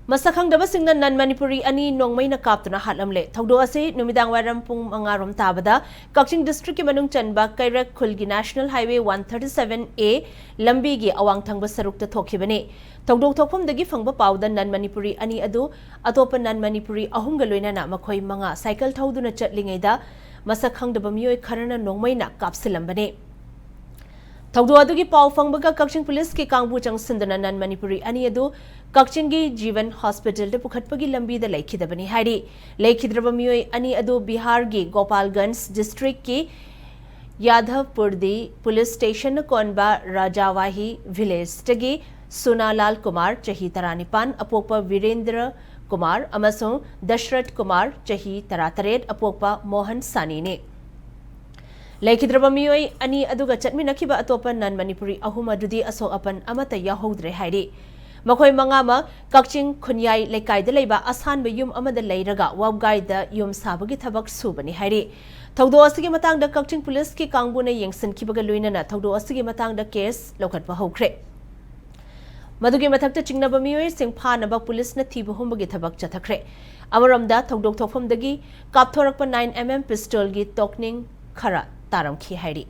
Masak Khangdaba Singna Non-Manipuri ani Nongmeina Kaptuna Hatlamle. Thogdo ase numidang waram pung mangarom tabada Kakching District ki manung chanba Kairak Khulgi National Highway 137A lambi gi awang thangba sarukta thokhibane. Thogdo thokpham dagi phangba pawda Non-Manipuri ani adu atopa Non-Manipuri ahumga loinana makhoi manga cycle thauduna chatlingaida Masak Khangdaba mioi kharana Nongmeina kapsilambane. Thogdo adugi paw phangbaga Kakching Police ki kangbu changsindana Non-Manipuri ani adu Kakching gi Jeevan Hospital de pukhatpagi lambi da laikhidabani hairi laikhidraba mioi ani adu Bihar gi Gopalganj district ki Yadhavpur di police station konba Rajawahi village tagi Sunalal Kumar chahi taranipan apokpa Virendra Kumar amasung Dashrath Kumar chahi tarataret apokpa Mohan Sani ne Laikhidraba mioi ani aduga chatminakiba atopa Non-Manipuri ahum adudi aso apan amata yahodre hairi Makhoi mangama Kakching Khunyai Lekai da leiba asan ba yum amada leiraga wabgai da yum sabagi thabak subani hairi Thogdo asigi matang da Kakching Police ki kangbuna yengsan kibaga luinana thogdo asigi matang da case lokhatpa hokre Madugi mathakta chingnaba mioi singphanaba police na thiba humbagi thabak chathakre Amaramda thogdok thokpham dagi kapthorakpa 9mm pistol gi tokning khara taramkhi hairi